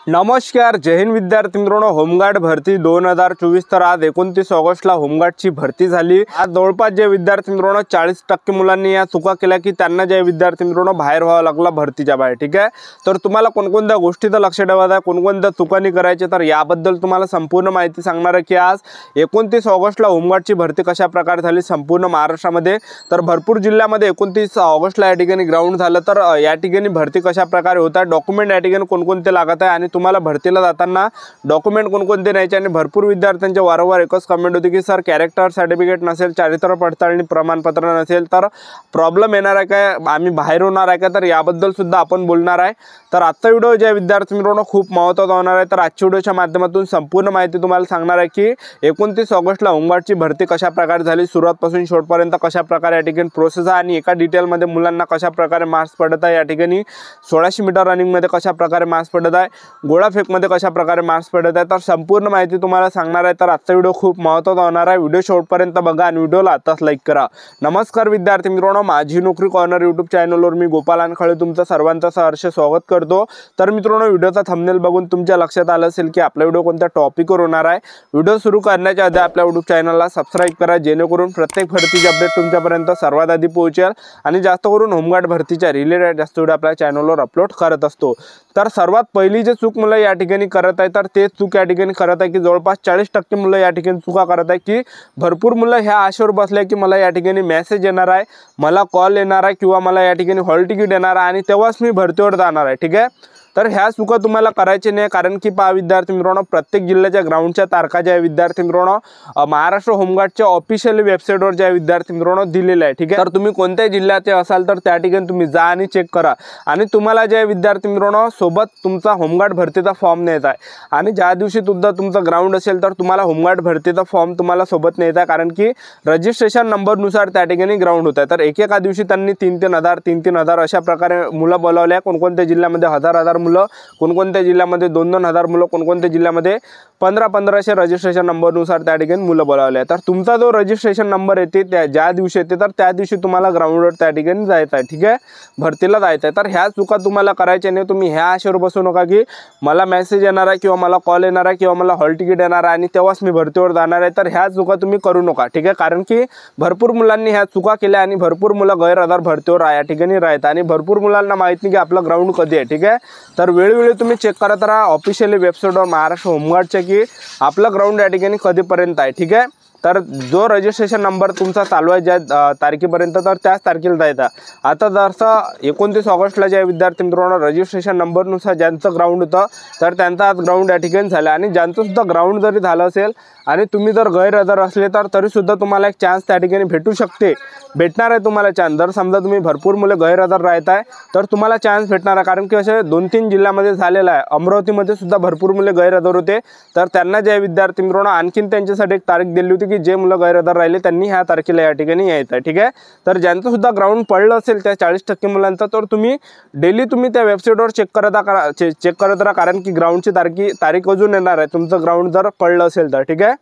नमस्कार, जय हिंद विद्यार्थी मित्रांनो। होमगार्ड भरती 2024 तर आज 29 ऑगस्टला होमगार्डची भरती झाली। आज जवळपास जे विद्यार्थी मित्रांनो 40% मुलांनी या चुका केल्या की त्यांना जे विद्यार्थी मित्रांनो बाहेर व्हावं लागला भरतीच्या बाहेर। ठीक आहे, तर तुम्हाला कोणकोणत्या गोष्टीचं लक्ष ठेवायचं आहे, कोणकोणत्या चुकांनी करायचे, तर याबद्दल तुम्हाला संपूर्ण माहिती सांगणार आहे की आज 29 ऑगस्टला होमगार्डची भरती कशा प्रकारे झाली संपूर्ण महाराष्ट्रामध्ये। तर भरपूर जिल्ह्यामध्ये 29 ऑगस्टला या ठिकाणी ग्राउंड झालं। तर या ठिकाणी भरती कशा प्रकारे होत आहे, डॉक्युमेंट या ठिकाणी कोणकोणते लागत आहे आणि तुम्हाला भरतीला जाताना डॉक्युमेंट कोणकोणते न्यायचे। आणि भरपूर विद्यार्थ्यांच्या वारंवार एकच कमेंट होती की सर कॅरेक्टर सर्टिफिकेट नसेल, चारित्र्य पडताळणी प्रमाणपत्र नसेल तर प्रॉब्लेम येणार आहे काय, आम्ही बाहेर होणार आहे का, तर याबद्दल सुद्धा आपण बोलणार आहे। तर आजचा व्हिडिओ ज्या विद्यार्थी मित्रांनो खूप महत्त्वाचा होणार आहे। तर आजच्या व्हिडिओच्या माध्यमातून संपूर्ण माहिती तुम्हाला सांगणार आहे की 29 ऑगस्टला होमगार्डची भरती कशा प्रकारे झाली, सुरुवातपासून शेवटपर्यंत कशा प्रकारे या ठिकाणी प्रोसेस आहे आणि एका डिटेलमध्ये मुलांना कशा प्रकारे मार्क्स पडत आहे, या ठिकाणी 1600 मीटर रनिंगमध्ये कशा प्रकारे मार्क्स पडत आहे, गोळाफेकमध्ये कशा प्रकारे मार्क्स पडत आहे, तर संपूर्ण माहिती तुम्हाला सांगणार आहे। तर आजचा व्हिडिओ खूप महत्त्वाचा होणार आहे। व्हिडिओ शेवटपर्यंत बघा आणि व्हिडिओला आताच लाईक करा। नमस्कार विद्यार्थी मित्रांनो, माझी नोकरी कॉर्नर यूट्यूब चॅनलवर मी गोपाल अनखळे तुमचं सर्वांचं सहर्ष स्वागत करतो। तर मित्रांनो, व्हिडिओचा थंबनेल बघून तुमच्या लक्षात आलं असेल की आपला व्हिडिओ कोणत्या टॉपिकवर होणार आहे। व्हिडिओ सुरू करण्याच्या आधी आपल्या यूट्यूब चॅनलला सबस्क्राइब करा, जेणेकरून प्रत्येक भरतीचे अपडेट तुमच्यापर्यंत सर्वात आधी पोहोचेल आणि जास्त करून होमगार्ड भरतीच्या रिलेटेड जास्त व्हिडिओ आपल्या चॅनलवर अपलोड करत असतो। तर सर्वात पहिली जे चूक मुलं या ठिकाणी करत आहे, तर ते चूक या ठिकाणी करत आहे की जवळपास 40% मुलं या ठिकाणी चुका करत आहे की भरपूर मुलं ह्या आशेवर बसले की मला या ठिकाणी मेसेज येणार आहे, मला कॉल येणार आहे किंवा मला या ठिकाणी हॉल तिकीट येणार आहे आणि तेव्हाच मी भरतीवर जाणार आहे। ठीक आहे, तर ह्या चुका तुम्हाला करायचे नाही, कारण की पहा विद्यार्थी मित्रांनो, प्रत्येक जिल्ह्याच्या ग्राउंडच्या तारखा ज्या विद्यार्थी मित्रांनो महाराष्ट्र होमगार्डच्या ऑफिशियल वेबसाईटवर ज्या विद्यार्थी मित्रांनो दिलेल्या आहे। ठीक आहे, तर तुम्ही कोणत्याही जिल्ह्याचे असाल तर त्या ठिकाणी तुम्ही जा आणि चेक करा आणि तुम्हाला ज्या विद्यार्थी मित्रांनो सोबत तुमचा होमगार्ड भरतीचा फॉर्म न्यायचा आहे आणि ज्या दिवशी सुद्धा तुमचं ग्राउंड असेल तर तुम्हाला होमगार्ड भरतीचा फॉर्म तुम्हाला सोबत न्यायचा आहे, कारण की रजिस्ट्रेशन नंबरनुसार त्या ठिकाणी ग्राउंड होत आहे। तर एकेका दिवशी त्यांनी 3,000 अशा प्रकारे मुलं बोलावले आहे। कोणकोणत्या जिल्ह्यामध्ये 1000 मुलं, कोणकोणत्या जिल्ह्यामध्ये 2,000 मुलं, कोणकोणत्या जिल्ह्यामध्ये 1500 रजिस्ट्रेशन नंबरनुसार त्या ठिकाणी मुलं बोलावले आहे। तर तुमचा जो रजिस्ट्रेशन नंबर येते त्या ज्या दिवशी येते तर त्या दिवशी तुम्हाला ग्राउंडवर त्या ठिकाणी जायचं आहे। ठीक आहे, भरतीला जायचं आहे। तर ह्या चुका तुम्हाला करायच्या नाही। तुम्ही ह्या आशेवर बसू नका की मला मेसेज येणार आहे किंवा मला कॉल येणार आहे किंवा मला हॉल तिकीट येणार आहे आणि तेव्हाच मी भरतीवर जाणार आहे, तर ह्या चुका तुम्ही करू नका। ठीक आहे, कारण की भरपूर मुलांनी ह्या चुका केल्या आणि भरपूर मुलं गैरहजर भरतीवर या ठिकाणी राहतात आणि भरपूर मुलांना माहित नाही की आपलं ग्राउंड कधी आहे। ठीक आहे, तर वेळोवेळी तुम्ही चेक करत राहा ऑफिशियल वेबसाईटवर महाराष्ट्र होमगार्डच्या की आपलं ग्राउंड या ठिकाणी कधीपर्यंत आहे। ठीक आहे, तर जो रजिस्ट्रेशन नंबर तुमचा चालू आहे ज्या तारखेपर्यंत तर त्याच तारखेला जायचा। आता जसं 29 ऑगस्टला ज्या विद्यार्थी मित्रांनो रजिस्ट्रेशन नंबरनुसार ज्यांचं ग्राउंड होतं तर त्यांचा आज ग्राउंड या ठिकाणी झालं आणि ज्यांचं सुद्धा ग्राउंड जरी झालं असेल आणि तुम्ही जर गैरहजर असले तर तरीसुद्धा तुम्हाला एक चान्स त्या ठिकाणी भेटणार आहे तुम्हाला चान्स। जर समजा तुम्ही भरपूर मुलं गैरहजर राहत आहे तर तुम्हाला चान्स भेटणार आहे, कारण की असे 2-3 जिल्ह्यामध्ये झालेलं आहे। अमरावतीमध्ये सुद्धा भरपूर मुले गैरहजर होते, तर त्यांना ज्या विद्यार्थी मित्रांनो आणखीन त्यांच्यासाठी एक तारीख दिली होती की जे मुलं गैरहजर राहिले त्यांनी ह्या तारखेला या ठिकाणी यायचं आहे। ठीक आहे, तर ज्यांचं सुद्धा ग्राउंड पडलं असेल त्या 40% मुलांचं तर तुम्ही डेली त्या वेबसाईटवर चेक करत राहा, कारण की ग्राउंडची तारीख अजून येणार आहे तुमचं ग्राउंड जर पडलं असेल तर। ठीक आहे,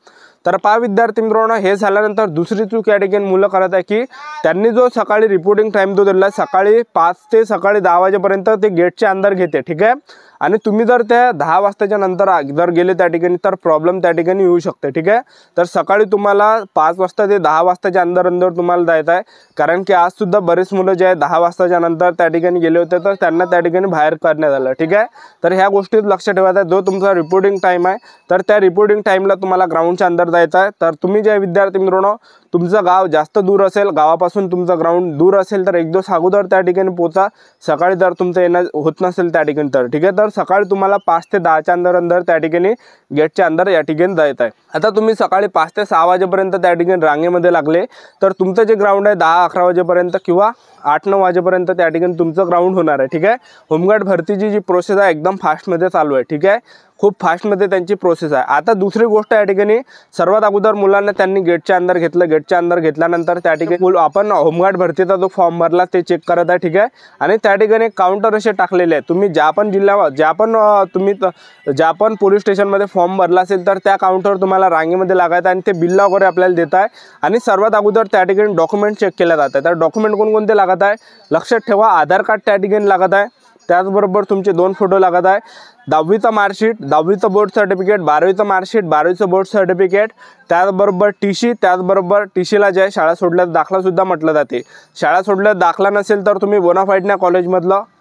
तर पहा विद्यार्थी मित्रांनो, हे झाल्यानंतर दुसरी चूक या ठिकाणी मुलं करत आहे की त्यांनी जो सकाळी रिपोर्टिंग टाईम जो दिला सकाळी 5 ते सकाळी 10 वाजेपर्यंत ते गेटच्या अंदर घेते। ठीक आहे, आणि तुम्ही जर त्या 10 वाजताच्या नंतर जर गेले त्या ठिकाणी तर प्रॉब्लेम त्या ठिकाणी येऊ शकते। ठीक आहे, तर सकाळी तुम्हाला 5 वाजता ते 10 वाजताच्या अंदर तुम्हाला जायचं आहे, कारण की आज सुद्धा बरेच मुलं जे आहे 10 वाजताच्या नंतर त्या ठिकाणी गेले होते तर त्यांना त्या ठिकाणी बाहेर काढण्यात आलं। ठीक आहे, तर ह्या गोष्टीत लक्ष ठेवायचं आहे। जो तुमचा रिपोर्टिंग टाईम आहे तर त्या रिपोर्टिंग टाईमला तुम्हाला ग्राउंडच्या अंदर जायचं आहे। तर तुम्ही जे विद्यार्थी मित्रांनो तुमचं गाव जास्त दूर असेल, गावापासून तुमचं ग्राउंड दूर असेल तर एक दिवस अगोदर त्या ठिकाणी पोचा, सकाळी जर तुमचं येणं होत नसेल त्या ठिकाणी तर। ठीक आहे, तर सकाळी तुम्हाला 5 ते 10च्या अंदर त्या ठिकाणी गेटच्या अंदर या ठिकाणी जायचं आहे। आता तुम्ही सकाळी 5 ते 6 वाजेपर्यंत त्या ठिकाणी रांगेमध्ये लागले तर तुमचं जे ग्राउंड आहे 10-11 वाजेपर्यंत किंवा 8-9 वाजेपर्यंत त्या ठिकाणी तुमचं ग्राउंड होणार आहे। ठीक आहे, होमगार्ड भरतीची जी प्रोसेस आहे एकदम फास्टमध्ये चालू आहे। ठीक आहे, खूप फास्टमध्ये त्यांची प्रोसेस आहे। आता दुसरी गोष्ट या ठिकाणी सर्वात अगोदर मुलांना त्यांनी गेटच्या अंदर घेतलं, गेटच्या अंदर घेतल्यानंतर त्या ठिकाणी आपण होमगार्ड भरतीचा जो फॉर्म भरला ते चेक करत आहे। ठीक आहे, आणि त्या ठिकाणी काउंटर असे टाकलेले आहे, तुम्ही ज्या पण पोलीस स्टेशनमध्ये फॉर्म भरला असेल तर त्या काउंटरवर तुम्हाला रांगेमध्ये लागायचं आणि ते बिल वगैरे आपल्याला देत आहे आणि सर्वात अगोदर त्या ठिकाणी डॉक्युमेंट चेक केले जातात। तर डॉक्युमेंट कोणकोणते लागत आहे लक्षात ठेवा, आधार कार्ड त्या ठिकाणी लागत आहे, त्याचबरोबर तुमचे 2 फोटो लागत आहे, 10वीचं मार्कशीट, 10वीचं बोर्ड सर्टिफिकेट, 12वीचं मार्कशीट, 12वीचं बोर्ड सर्टिफिकेट, त्याचबरोबर टीसी, त्याचबरोबर टीसीला जे आहे शाळा सोडल्याचा दाखलासुद्धा म्हटलं जाते. शाळा सोडल्याचा दाखला नसेल तर तुम्ही बोनाफाईडच्या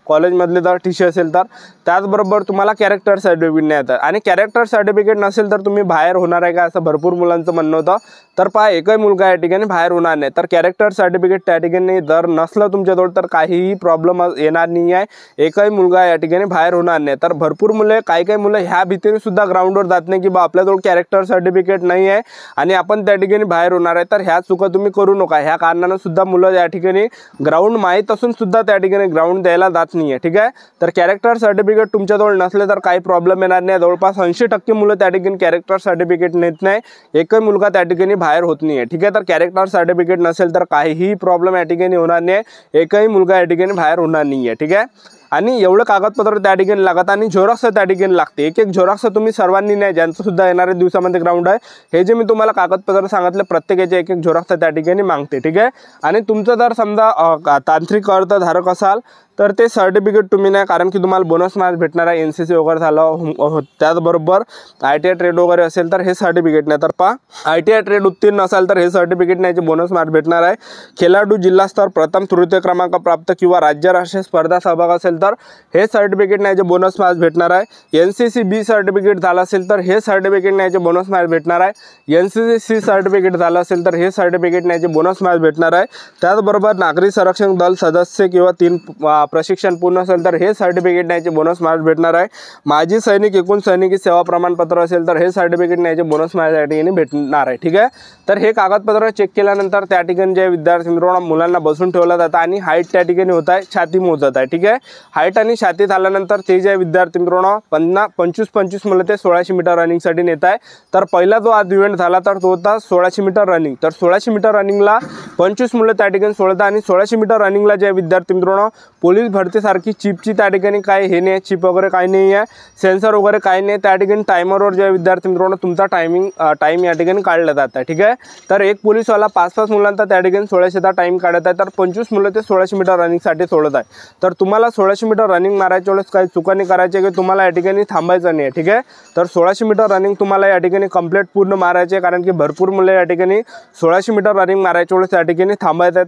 कॉलेजमधले जर टीसी असेल तर, त्याचबरोबर तुम्हाला कॅरेक्टर सर्टिफिकेट नाही येतात. आणि कॅरेक्टर सर्टिफिकेट नसेल तर तुम्ही बाहेर होणार आहे का असं भरपूर मुलांचं म्हणणं होतं. तर पहा, एकही मुलगा या ठिकाणी बाहेर होणार नाही. तर कॅरेक्टर सर्टिफिकेट त्या ठिकाणी जर नसलं तुमच्याजवळ तर काहीही प्रॉब्लेम येणार नाही आहे, एकही मुलगा या ठिकाणी बाहेर होणार नाही. तर भरपूर मुले काही मुलं ह्या भीतीने सुद्धा ग्राउंडवर जात नाही की बा आपल्याजवळ कॅरेक्टर सर्टिफिकेट नाही आहे आणि आपण त्या ठिकाणी बाहेर होणार आहे. तर ह्या चुका तुम्ही करू नका. ह्या कारणानं सुद्धा मुलं या ठिकाणी ग्राउंड माहीत असून सुद्धा त्या ठिकाणी ग्राउंड द्यायला जात नाही आहे. ठीक आहे. तर कॅरेक्टर सर्टिफिकेट तुमच्याजवळ नसले तर काही प्रॉब्लेम येणार नाही. जवळपास 80% मुलं त्या ठिकाणी कॅरेक्टर सर्टिफिकेट नेत नाही, एकही मुलगा त्या ठिकाणी बाहेर होत नाही आहे. ठीक आहे. तर कॅरेक्टर सर्टिफिकेट नसेल तर काहीही प्रॉब्लेम या ठिकाणी होणार नाही, एकही मुलगा या ठिकाणी बाहेर होणार नाही आहे. ठीक आहे. आणि एवढं कागदपत्र त्या ठिकाणी लागत आणि झेरॉक्स त्या ठिकाणी लागते. एक झेरॉक्स तुम्ही सर्वांनी नाही, ज्यांचं सुद्धा येणाऱ्या दिवसामध्ये ग्राउंड आहे, हे जे मी तुम्हाला कागदपत्र सांगितले प्रत्येकाचे एक झेरॉक्स त्या ठिकाणी मागते. ठीक आहे. आणि तुमचं जर समजा तांत्रिक अर्धधारक असाल तर ते सर्टिफिकेट तुम्ही नाही, कारण की तुम्हाला बोनस मार्क्स भेटणार आहे. NCC वगैरे झालं, त्याचबरोबर ITI ट्रेड वगैरे असेल तर हे सर्टिफिकेट नाही. तर पहा, ITI ट्रेड उत्तीर्ण असाल तर हे सर्टिफिकेट नाही, जे बोनस मार्क्स भेटणार आहे. खेळाडू जिल्हास्तर प्रथम तृतीय क्रमांक प्राप्त किंवा राज्य राष्ट्रीय स्पर्धा सहभाग असेल तर हे सर्टिफिकेट नाही, जे बोनस मार्क्स भेटणार आहे. NCC B सर्टिफिकेट झालं असेल तर हे सर्टिफिकेट नाही, जे बोनस मार्क्स भेटणार आहे. NCC C सर्टिफिकेट झालं असेल तर हे सर्टिफिकेट नाही, जे बोनस मार्क्स भेटणार आहे. त्याचबरोबर नागरी संरक्षण दल सदस्य किंवा 3 प्रशिक्षण पूर्ण असेल तर हे सर्टिफिकेट न्यायचे बोनस मार्क्स भेटणार आहे. माजी सैनिक एकूण सैनिकी सेवा प्रमाणपत्र असेल तर हे सर्टिफिकेट न्यायचे बोनस मार्क्स या ठिकाणी भेटणार आहे. ठीक आहे. तर हे कागदपत्र चेक केल्यानंतर त्या ठिकाणी जे विद्यार्थी मित्रांनो मुलांना बसून ठेवलं जातं आणि हाईट त्या ठिकाणी होत आहे, छाती मोजत आहे. ठीक आहे. हाईट आणि छाती झाल्यानंतर ते जे विद्यार्थी मित्रांनो 25 मुलं ते 1600 मीटर रनिंगसाठी नेत आहे. तर पहिला जो आज इव्हेंट झाला तर तो होता 1600 मीटर रनिंग. तर 1600 मीटर रनिंगला 25 मुलं त्या ठिकाणी सोडतात आणि 1600 मीटर रनिंगला जे विद्यार्थी मित्रांनो पोलीस भरतीसारखी चिपची त्या ठिकाणी काय हे नाही, चिप वगैरे काही नाही आहे, सेन्सर वगैरे काही नाही. त्या ठिकाणी टायमरवर जे विद्यार्थी मित्रांनो तुमचा टाईम या ठिकाणी काढला जात आहे. ठीक आहे. तर एक पोलीसवाला 5-5 मुलांचा त्या ठिकाणी 1600चा टाईम काढत आहे. तर 25 मुलं ते 1600 मीटर रनिंगसाठी सोडत आहे. तर तुम्हाला 1600 मीटर रनिंग मारायच्या वेळेस काही चुका नाही करायची की तुम्हाला या ठिकाणी थांबायचं नाही आहे. ठीक आहे. तर 1600 मीटर रनिंग तुम्हाला या ठिकाणी कंप्लीट पूर्ण मारायचे आहे, कारण की भरपूर मुलं या ठिकाणी 1600 मीटर रनिंग मारायच्या वेळेस या ठिकाणी थांबायचं आहे.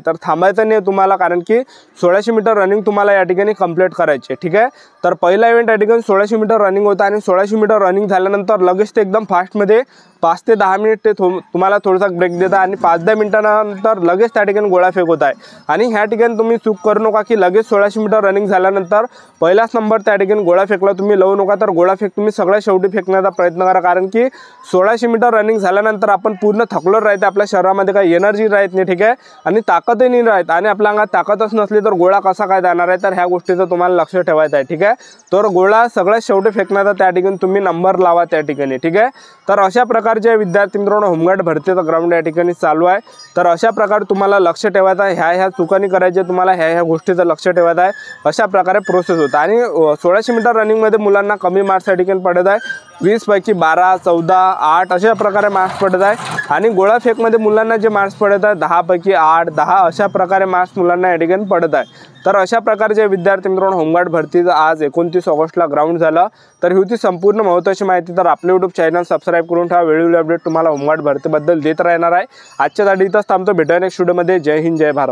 तर थांबायचं नाही तुम्हाला, कारण की 1600 मीटर रनिंग तुम्हाला या ठिकाणी कंप्लीट करायची आहे. ठीक आहे. तर पहिला इव्हेंट या ठिकाणी 1600 मीटर रनिंग होता आणि 1600 मीटर रनिंग झाल्यानंतर लगेच ते एकदम फास्टमध्ये 5 ते 10 मिनिट ते तुम्हाला थोडासा ब्रेक देता आणि 5-10 मिनिटानंतर लगेच त्या ठिकाणी गोळाफेक होत आहे. आणि ह्या ठिकाणी तुम्ही चूक करू नका की लगेच 1600 मीटर रनिंग झाल्यानंतर पहिलाच नंबर त्या ठिकाणी गोळाफेकला तुम्ही लावू नका. तर गोळाफेक तुम्ही सगळ्यात शेवटी फेकण्याचा प्रयत्न करा, कारण की 1600 मीटर रनिंग झाल्यानंतर आपण पूर्ण थकलो राहते, आपल्या शरीरामध्ये काही एनर्जी राहत नाही. ठीक आहे. आणि ताकदही नाही राहत आणि आपल्या अंगात ताकदच नसली तर गोळा कसा काय जाणार आहे. तर ह्या गोष्टीचं तुम्हाला लक्ष ठेवायचं आहे. ठीक आहे. तर गोळा सगळ्यात शेवटी फेकण्याचा त्या ठिकाणी तुम्ही नंबर लावा त्या ठिकाणी. ठीक आहे. तर अशा प्रकारचे विद्यार्थी मित्रांनो होमगार्ड भरतीचा ग्राउंड या ठिकाणी चालू आहे. तर अशा प्रकारे तुम्हाला लक्ष ठेवायचं आहे, ह्या चुकांनी करायचे, तुम्हाला ह्या गोष्टीचं लक्ष ठेवायचं आहे. अशा प्रकारे प्रोसेस होतं. आणि 1600 मीटर रनिंगमध्ये मुलांना कमी मार्क्स या ठिकाणी पडत आहे. 20 पैकी 12, 14, 8 अशा प्रकारे मार्क्स पडत आहे. आणि गोळाफेकमध्ये मुलांना जे मार्क्स पडत आहे 10 पैकी 8, 10 अशा प्रकारे मार्क्स मुलांना या ठिकाणी पडत आहे. तर अशा प्रकारचे विद्यार्थी मित्रांनो होमगार्ड भरतीचं आज 29 ऑगस्टला ग्राउंड झालं. तर ही होती संपूर्ण महत्त्वाची माहिती. तर आपले यूट्यूब चॅनल सबस्क्राईब करून ठेवा, वेळोवेळी अपडेट तुम्हाला होमगार्ड भरतीबद्दल देत राहणार आहे. आजच्यासाठी इथंच थांबतो, भेटूया नेक्स्ट व्हिडिओमध्ये. जय हिंद, जय भारत.